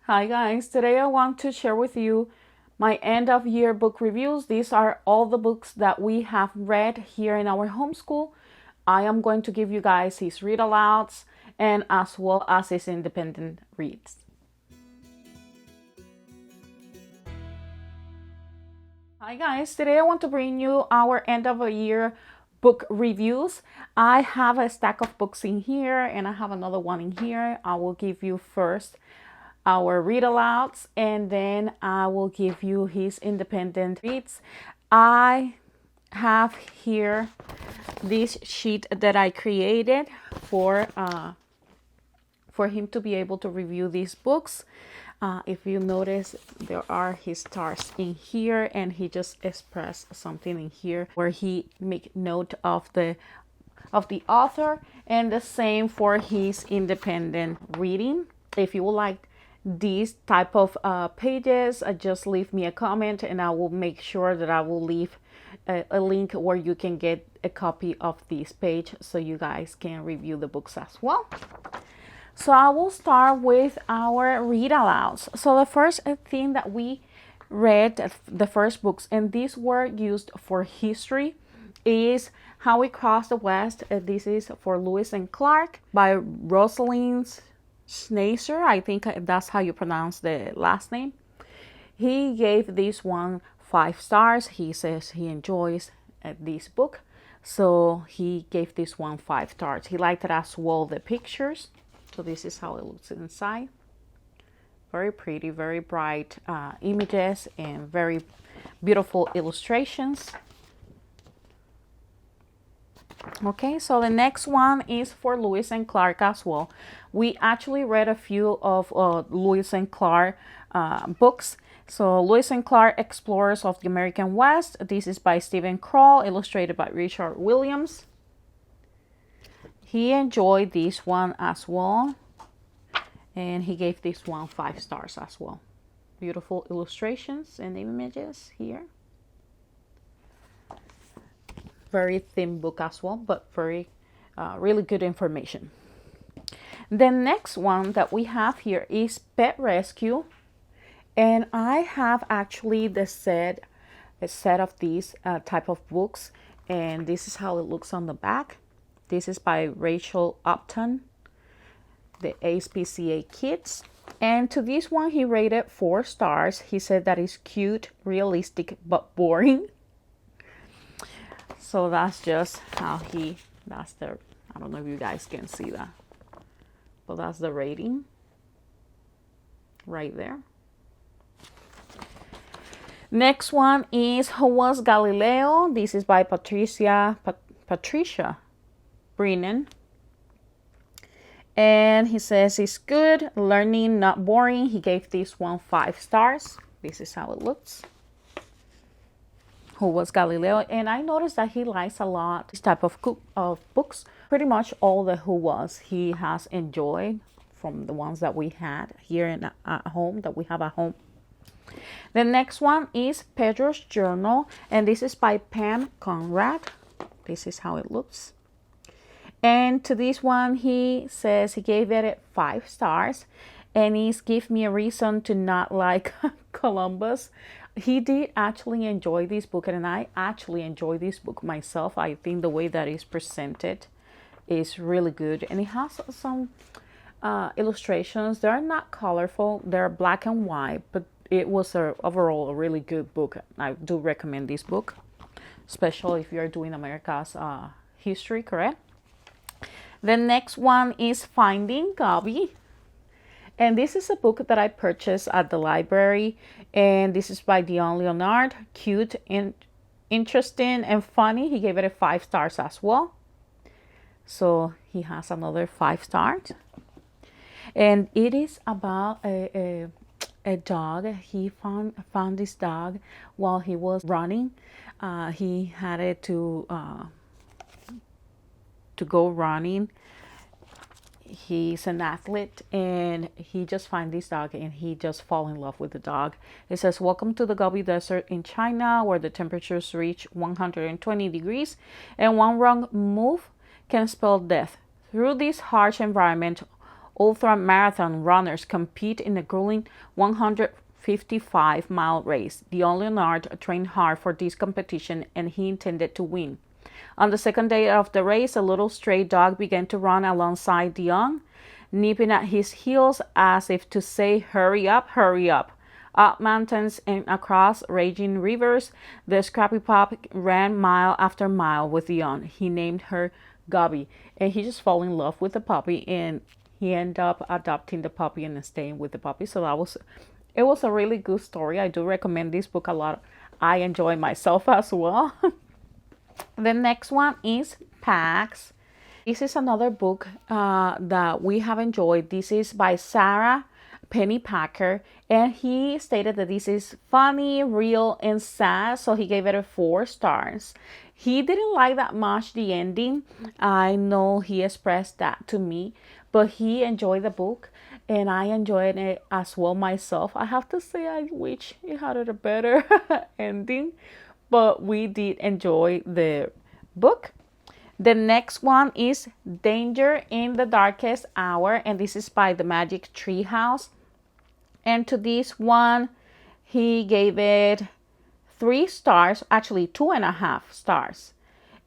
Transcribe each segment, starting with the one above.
Hi guys, today I want to share with you my end of year book reviews. These are all the books that we have read here in our homeschool. I am going to give you guys his read alouds and as well as his independent reads. Hi guys, today I want to bring you our end of a year book reviews. I have a stack of books in here and I have another one in here. I will give you first our read alouds and then I will give you his independent reads. I have here this sheet that I created for him to be able to review these books. If you notice, there are his stars in here and he just expressed something in here where he make note of the author, and the same for his independent reading. If you would like these type of pages, just leave me a comment and I will make sure that I will leave a link where you can get a copy of this page so you guys can review the books as well. So I will start with our read alouds. So the first thing that we read, the first books, and these were used for history, is How We Crossed the West. This is for Lewis and Clark by Rosalind Schneiser. I think that's how you pronounce the last name. He gave this one 5 stars. He says he enjoys this book, so he gave this one 5 stars. He liked it as well, the pictures. So this is how it looks inside. Very pretty, very bright images and very beautiful illustrations. Okay, so the next one is for Lewis and Clark as well. We actually read a few of Lewis and Clark books. So Lewis and Clark, Explorers of the American West. This is by Stephen Kroll, illustrated by Richard Williams. He enjoyed this one as well, and he gave this one 5 stars as well. Beautiful illustrations and images here. Very thin book as well, but very really good information. The next one that we have here is Pet Rescue, and I have actually a set of these type of books, and this is how it looks on the back. This is by Rachel Upton, the ASPCA Kids. And to this one, he rated 4 stars. He said that it's cute, realistic, but boring. So that's just how I don't know if you guys can see that, but that's the rating right there. Next one is Who Was Galileo? This is by Patricia Brennan. And he says it's good, learning, not boring. He gave this one 5 stars. This is how it looks. Who Was Galileo? And I noticed that he likes a lot this type of books. Pretty much all the Who Was he has enjoyed from the ones that we had here at home, that we have at home. The next one is Pedro's Journal, and this is by Pam Conrad. This is how it looks. And to this one, he says he gave it 5 stars, and he's give me a reason to not like Columbus. He did actually enjoy this book, and I actually enjoy this book myself. I think the way that it's presented is really good, and it has some illustrations. They're not colorful, they're black and white, but it was overall a really good book. I do recommend this book, especially if you're doing America's history, correct? The next one is Finding Gabby. And this is a book that I purchased at the library. And this is by Dion Leonard. Cute and interesting and funny. He gave it a 5 stars as well. So he has another 5 stars. And it is about a dog. He found this dog while he was running. He had it to go running. He's an athlete, and he just find this dog and he just fall in love with the dog. It says, welcome to the Gobi Desert in China, where the temperatures reach 120 degrees and one wrong move can spell death. Through this harsh environment, ultra marathon runners compete in a grueling 155-mile race. The young Leonard trained hard for this competition and he intended to win. On the second day of the race, a little stray dog began to run alongside Dion, nipping at his heels as if to say, "Hurry up, hurry up." Up mountains and across raging rivers, the scrappy pup ran mile after mile with Dion. He named her Gabby, and he just fell in love with the puppy, and he ended up adopting the puppy and staying with the puppy. So it was a really good story. I do recommend this book a lot. I enjoy myself as well. The next one is Pax. This is another book that we have enjoyed. This is by Sarah Pennypacker, and he stated that this is funny, real, and sad, so he gave it a 4 stars. He didn't like that much the ending. I know he expressed that to me, but he enjoyed the book, and I enjoyed it as well myself. I have to say I wish it had a better ending, but we did enjoy the book. The next one is Danger in the Darkest Hour, and this is by The Magic Tree House. And to this one, he gave it 3 stars, actually 2.5 stars.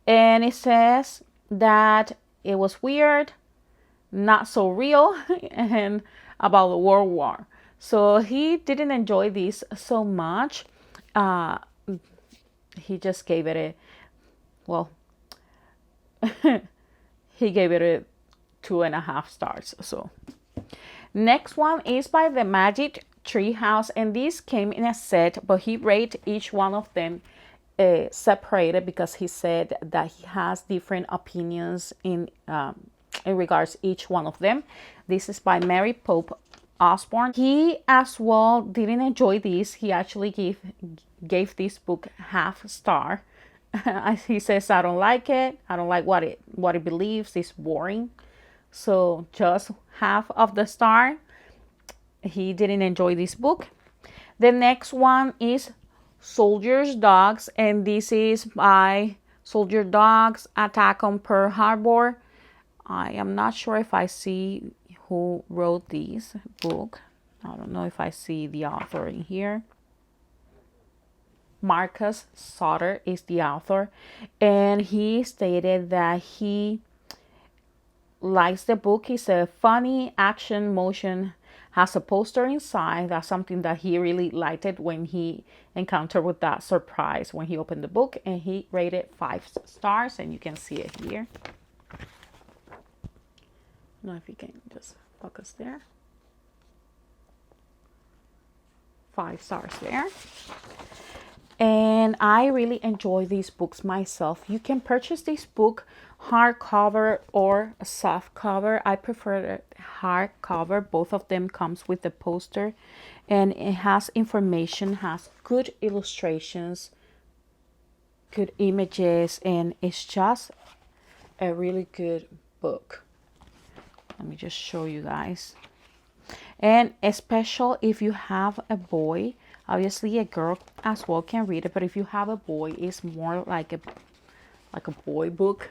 And it says that it was weird, not so real, and about the World War. So he didn't enjoy this so much. He just gave it he gave it a 2.5 stars. So next one is by The Magic Tree House, and this came in a set, but he rated each one of them separated because he said that he has different opinions in regards to each one of them. This is by Mary Pope Osborne. He as well didn't enjoy this. He actually gave this book half star. He says, "I don't like it. I don't like what it believes. It's boring." So just half of the star. He didn't enjoy this book. The next one is Soldiers' Dogs, and this is by Soldier Dogs Attack on Pearl Harbor. I am not sure if I see who wrote this book. I don't know if I see the author in here. Marcus Sauter is the author, and he stated that he likes the book. He said funny action motion, has a poster inside. That's something that he really liked it when he encountered with that surprise when he opened the book, and he rated 5 stars, and you can see it here. I don't know if you can just focus there. 5 stars there. And I really enjoy these books myself. You can purchase this book hardcover or soft cover. I prefer the hardcover. Both of them comes with the poster, and it has information, has good illustrations, good images, and it's just a really good book. Let me just show you guys. And especially if you have a boy, obviously a girl as well can read it, but if you have a boy, it's more like a boy book.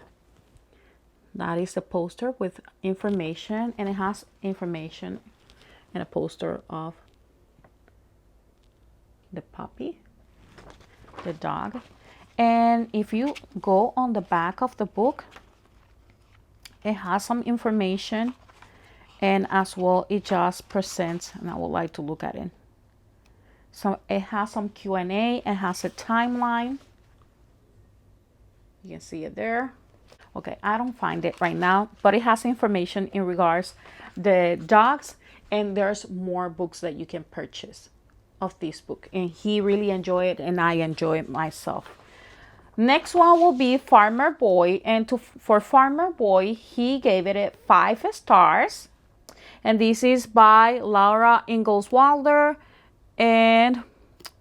That is the poster with information, and it has information and a poster of the puppy, the dog. And if you go on the back of the book, it has some information, and as well it just presents, and I would like to look at it. So it has some Q&A, it has a timeline. You can see it there. Okay, I don't find it right now, but it has information in regards the dogs, and there's more books that you can purchase of this book. And he really enjoyed it, and I enjoy it myself. Next one will be Farmer Boy, and for Farmer Boy, he gave it 5 stars. And this is by Laura Ingalls Wilder and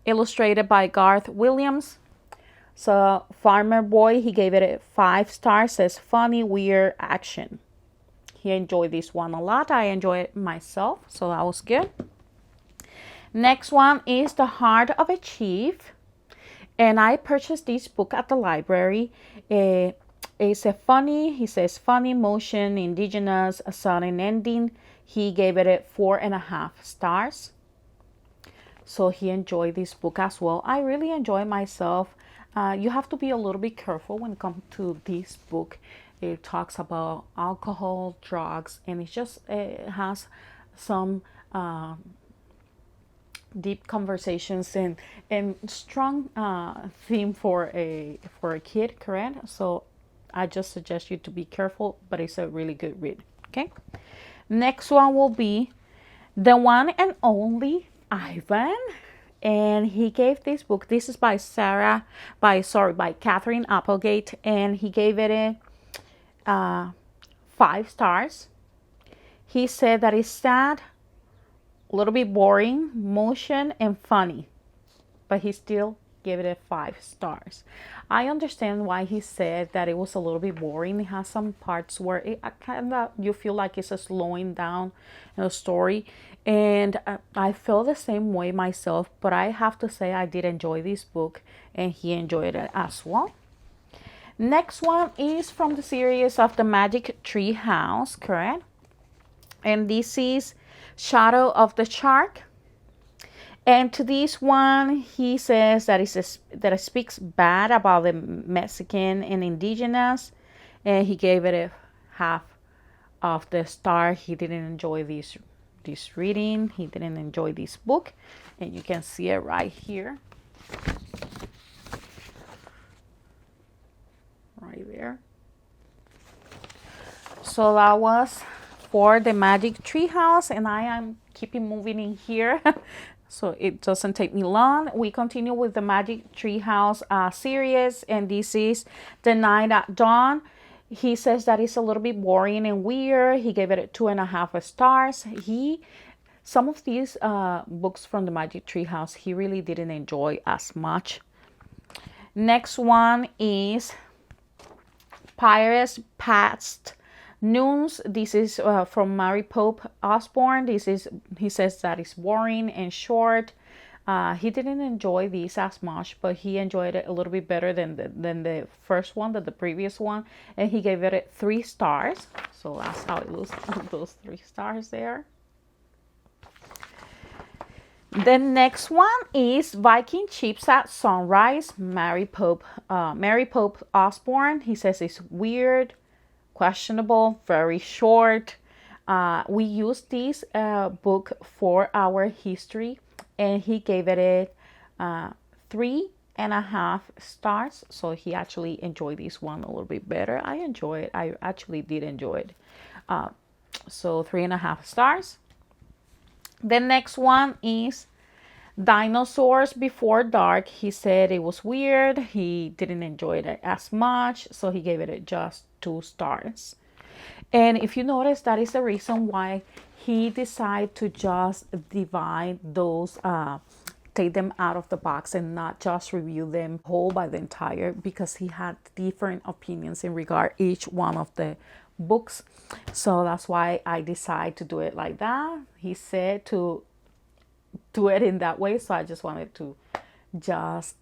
illustrated by Garth Williams. So Farmer Boy, he gave it 5 stars, says funny, weird, action. He enjoyed this one a lot. I enjoyed it myself, so that was good. Next one is The Heart of a Chief, and I purchased this book at the library. It's a funny, he says funny, motion, indigenous, a sudden ending. He gave it 4.5 stars. So he enjoyed this book as well. I really enjoy myself. You have to be a little bit careful when it comes to this book. It talks about alcohol, drugs, and it has some deep conversations and strong theme for a kid, correct? So I just suggest you to be careful, but it's a really good read. Okay. Next one will be The One and Only Ivan, and he gave this book. This is by Catherine Applegate, and he gave it a 5 stars. He said that it's sad, a little bit boring, motion, and funny, but he still gave it a 5 stars. I understand why he said that it was a little bit boring. It has some parts where it kind of, you feel like it's a slowing down story, and I feel the same way myself, but I have to say I did enjoy this book, and he enjoyed it as well. Next one is from the series of the Magic Tree House, correct? And this is Shadow of the Shark. And to this one, he says that it speaks bad about the Mexican and indigenous, and he gave it a half of the star. He didn't enjoy this reading. He didn't enjoy this book, and you can see it right here, right there. So that was for the Magic Tree House, and I am keeping moving in here. So it doesn't take me long. We continue with the Magic Tree House series, and this is The Night at Dawn. He says that it's a little bit boring and weird. He gave it 2.5 stars. Some of these books from the Magic Tree House, he really didn't enjoy as much. Next one is Pirates Past Noons. This is from Mary Pope Osborne. He says that it's boring and short. He didn't enjoy this as much, but he enjoyed it a little bit better than the first one, than the previous one, and he gave it 3 stars. So that's how it looks, those 3 stars there. The next one is Viking Ships at Sunrise, Mary Pope Osborne. He says it's weird, questionable, very short. We used this book for our history, and he gave it 3.5 stars. So he actually enjoyed this one a little bit better. I actually did enjoy it. So 3.5 stars. The next one is Dinosaurs Before Dark. He said it was weird. He didn't enjoy it as much, so he gave it just 2 stars. And if you notice, that is the reason why he decided to just divide those, take them out of the box and not just review them whole by the entire, because he had different opinions in regard each one of the books. So that's why I decided to do it like that. He said to do it in that way, so I just wanted to just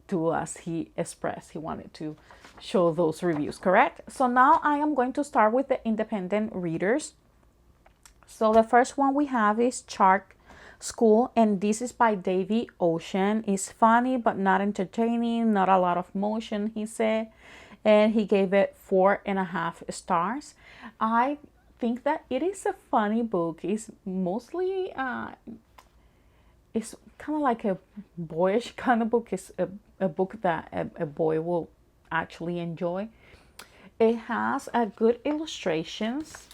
do as he expressed. He wanted to show those reviews, correct? So now I am going to start with the independent readers. So the first one we have is Shark School, and this is by Davy Ocean. It's funny but not entertaining, not a lot of motion, he said, and he gave it 4.5 stars. I think that it is a funny book. It's mostly it's kind of like a boyish kind of book. It's a book that a boy will actually enjoy. It has a good illustrations,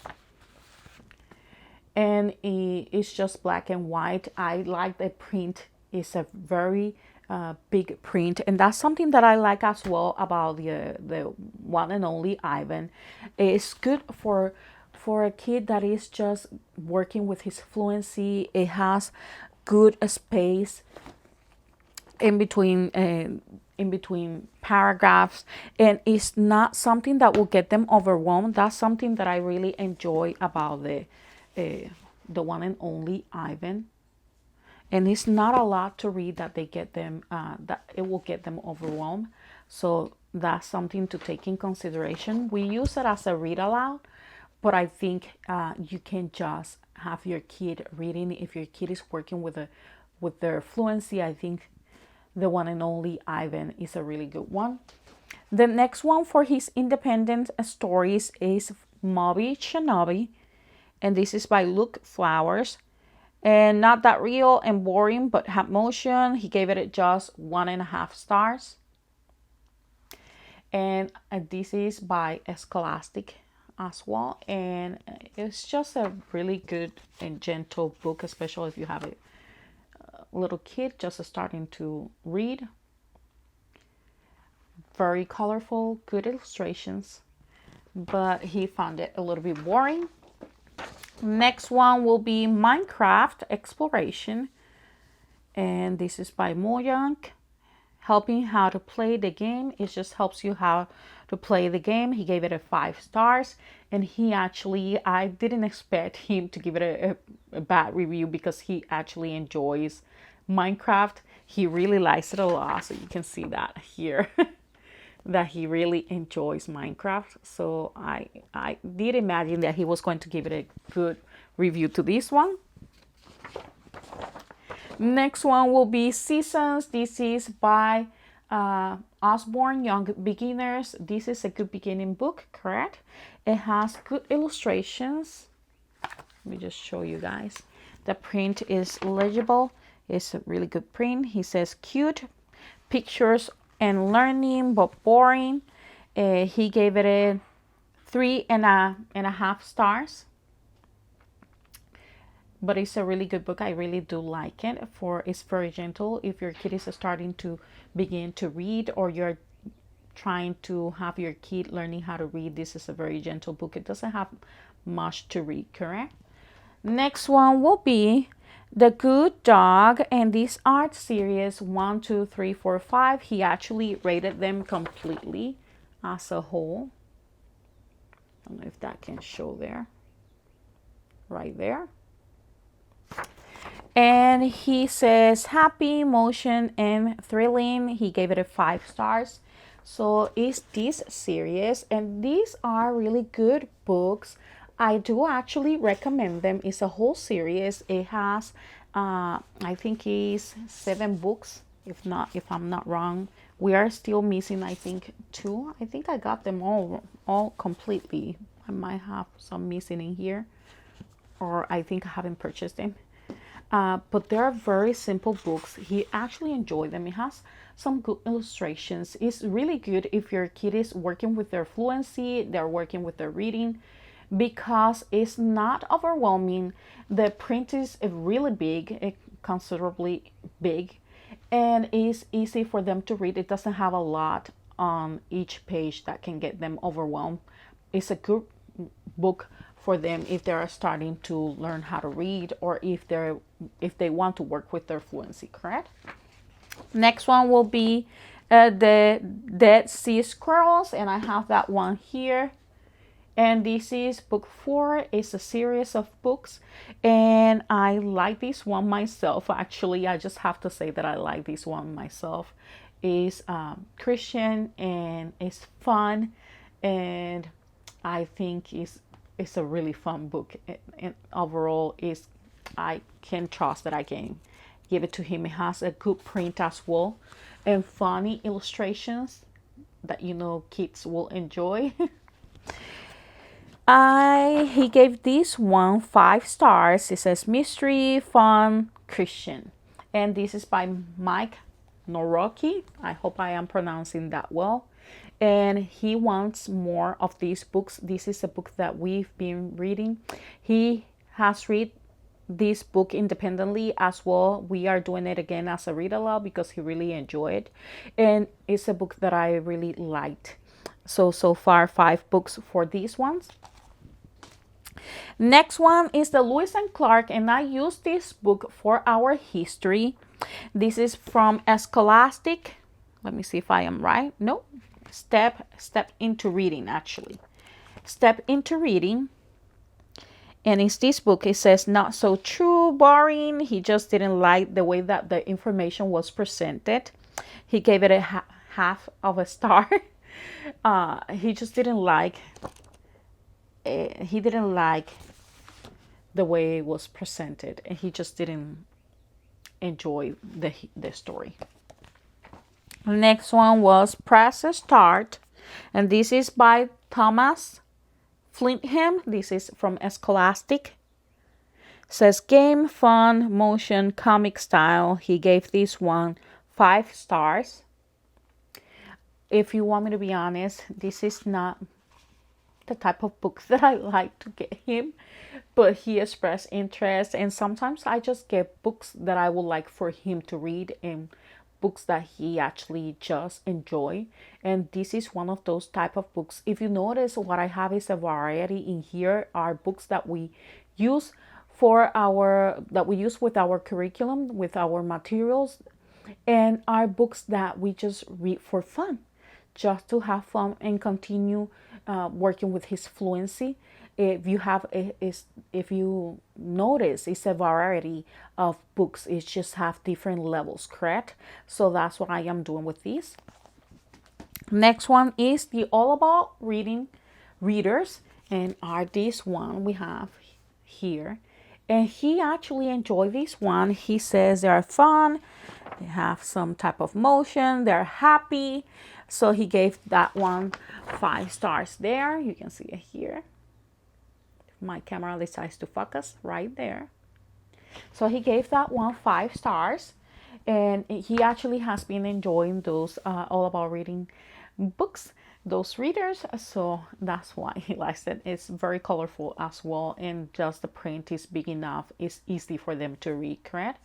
and it's just black and white. I like the print. It's a very big print, and that's something that I like as well about the One and Only Ivan. It's good for a kid that is just working with his fluency. It has good space in between paragraphs, and it's not something that will get them overwhelmed. That's something that I really enjoy about the One and Only Ivan. And it's not a lot to read that that it will get them overwhelmed. So that's something to take in consideration. We use it as a read aloud, but I think you can just have your kid reading. If your kid is working with their fluency, I think the one and only Ivan is a really good one. The next one for his independent stories is Moby Shinobi, and this is by Luke Flowers. And not that real and boring, but have motion. He gave it just 1.5 stars. And this is by Scholastic as well, and it's just a really good and gentle book, especially if you have a little kid just starting to read. Very colorful, good illustrations, but he found it a little bit boring. Next one will be Minecraft Exploration, and this is by Mojang. Helping how to play the game. It just helps you how to play the game. He gave it a 5 stars, and he actually, I didn't expect him to give it a bad review because he actually enjoys Minecraft. He really likes it a lot, so you can see that here that he really enjoys Minecraft. So I did imagine that he was going to give it a good review to this one. Next one will be Seasons. This is by Osborne Young Beginners. This is a good beginning book, correct? It has good illustrations. Let me just show you guys. The print is legible. It's a really good print. He says cute pictures and learning, but boring. He gave it a 3.5 stars. But it's a really good book. I really do like it. It's very gentle. If your kid is starting to begin to read, or you're trying to have your kid learning how to read, this is a very gentle book. It doesn't have much to read, correct? Next one will be The Good Dog, and this art series 1, 2, 3, 4, 5. He actually rated them completely as a whole. I don't know if that can show there. Right there. And he says happy, motion, and thrilling. He gave it a 5 stars. So is this series, and these are really good books. I do actually recommend them. It's a whole series. It has I think it's 7 books, if I'm not wrong. We are still missing, I think, 2. I think I got them all completely. I might have some missing in here, or I think I haven't purchased them. But they're very simple books. He actually enjoyed them. It has some good illustrations. It's really good if your kid is working with their fluency, they're working with their reading, because it's not overwhelming. The print is really big, considerably big, and it's easy for them to read. It doesn't have a lot on each page that can get them overwhelmed. It's a good book for them if they're starting to learn how to read, or if they want to work with their fluency, correct? Next one will be the Dead Sea Squirrels, and I have that one here. And this is book 4. It's a series of books, and I like this one myself. Actually, I just have to say that I like this one myself. It's Christian, and it's fun, and I think it's a really fun book, and overall I can trust that I can give it to him. It has a good print as well, and funny illustrations that kids will enjoy. He gave this one 5 stars. It says mystery, fun, Christian, and this is by Mike Noroki. I hope I am pronouncing that well. And he wants more of these books. This is a book that we've been reading. He has read this book independently as well. We are doing it again as a read aloud because he really enjoyed it, and it's a book that I really liked. So far 5 books for these ones. Next one is the Lewis and Clark, and I used this book for our history. This is from Scholastic. Let me see if I am right. No. Step into reading, actually. Step into reading. And in this book, it says not so true, boring. He just didn't like the way that the information was presented. He gave it a half of a star. He just didn't like the way it was presented, and he just didn't enjoy the story. The next one was Press Start, and this is by Thomas Flintham. This is from Scholastic. Says game, fun, motion, comic style. He gave this one 5 stars. If you want me to be honest, this is not the type of book that I like to get him, but he expressed interest, and sometimes I just get books that I would like for him to read and books that he actually just enjoy, and this is one of those type of books. If you notice, what I have is a variety in here are books that we use with our curriculum, with our materials, and are books that we just read for fun, just to have fun and continue working with his fluency. If you notice, it's a variety of books. It just have different levels, correct? So that's what I am doing with these. Next one is the All About Reading Readers, and are this one we have here. And he actually enjoyed this one. He says they are fun, they have some type of motion, they're happy. So he gave that one 5 stars there. You can see it here. My camera decides to focus right there. So he gave that one 5 stars. And he actually has been enjoying those All About Reading books, those readers. So that's why he likes it. It's very colorful as well. And just the print is big enough. It's easy for them to read, correct?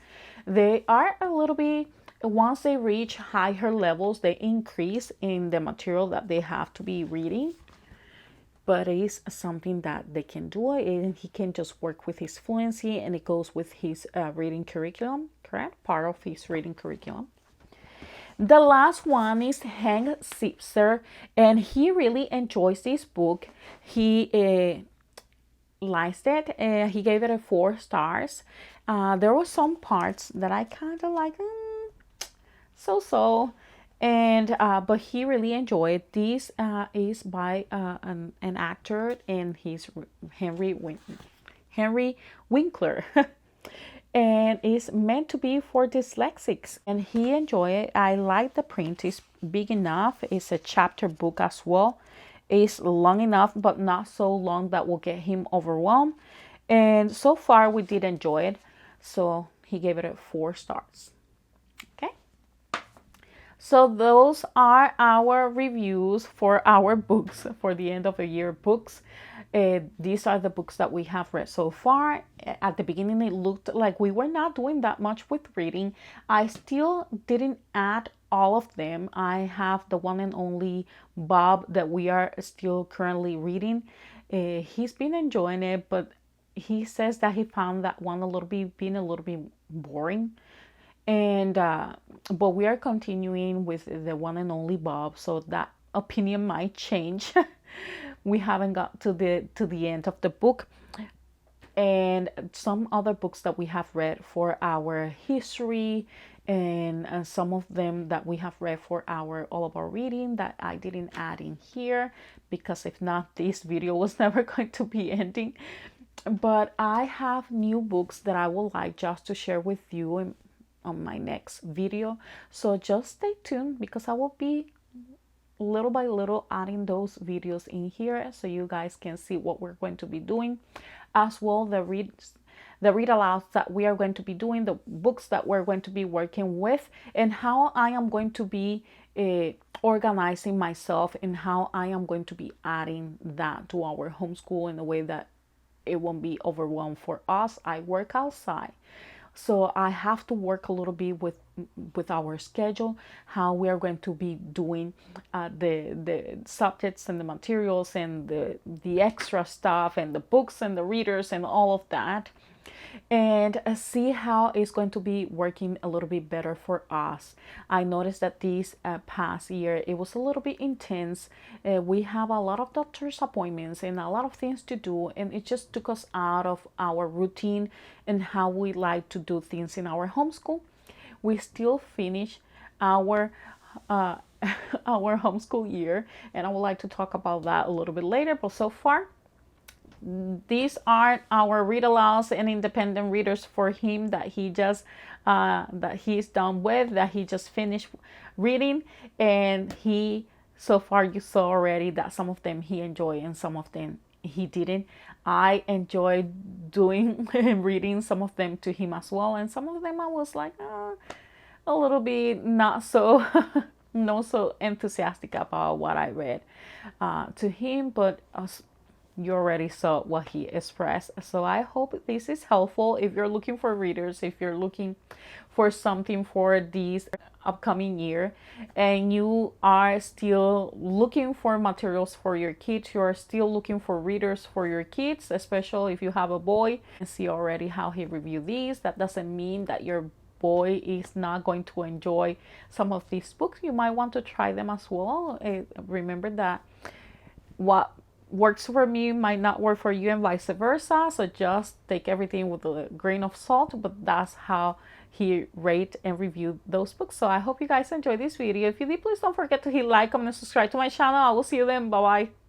They are a little bit... Once they reach higher levels, they increase in the material that they have to be reading. But it is something that they can do, and he can just work with his fluency, and it goes with his reading curriculum, correct? Part of his reading curriculum. The last one is Hank Zipser, and he really enjoys this book. He liked it. He gave it a 4 stars. There were some parts that I kind of like, so, and but he really enjoyed. This is by an actor, and he's Henry Winkler. And it's meant to be for dyslexics, and he enjoyed it. I like the print. It's big enough. It's a chapter book as well. It's long enough, but not so long that will get him overwhelmed. And so far we did enjoy it, so he gave it a 4 stars. Okay, so those are our reviews for our books, for the end of the year books. These are the books that we have read so far. At the beginning, it looked like we were not doing that much with reading. I still didn't add all of them. I have the one and only Bob that we are still currently reading. He's been enjoying it, but he says that he found that one being a little bit boring. And but we are continuing with the one and only Bob, so that opinion might change. We haven't got to the end of the book. And some other books that we have read for our history, and some of them that we have read for our All About Reading that I didn't add in here, because if not, this video was never going to be ending. But I have new books that I would like just to share with you on my next video. So just stay tuned, because I will be little by little adding those videos in here, so you guys can see what we're going to be doing, as well the read alouds that we are going to be doing, the books that we're going to be working with, and how I am going to be organizing myself, and how I am going to be adding that to our homeschool in a way that it won't be overwhelmed for us. I work outside, so I have to work a little bit with our schedule, how we are going to be doing the subjects and the materials and the extra stuff and the books and the readers and all of that, and see how it's going to be working a little bit better for us. I noticed that this past year it was a little bit intense. We have a lot of doctor's appointments and a lot of things to do, and it just took us out of our routine and how we like to do things in our homeschool. We still finish our our homeschool year, and I would like to talk about that a little bit later. But so far, these aren't our read alouds and independent readers for him that he just that he's done with, that he just finished reading. And he, so far you saw already that some of them he enjoyed and some of them he didn't. I enjoyed doing and reading some of them to him as well, and some of them I was like a little bit not so not so enthusiastic about what I read to him, but you already saw what he expressed. So I hope this is helpful if you're looking for readers, if you're looking for something for this upcoming year, and you are still looking for materials for your kids, you are still looking for readers for your kids, especially if you have a boy, and see already how he reviewed these. That doesn't mean that your boy is not going to enjoy some of these books. You might want to try them as well. Remember that what works for me might not work for you, and vice versa. So just take everything with a grain of salt, but that's how he rate and reviewed those books. So I hope you guys enjoyed this video. If you did, please don't forget to hit like, comment, and subscribe to my channel. I will see you then. Bye bye.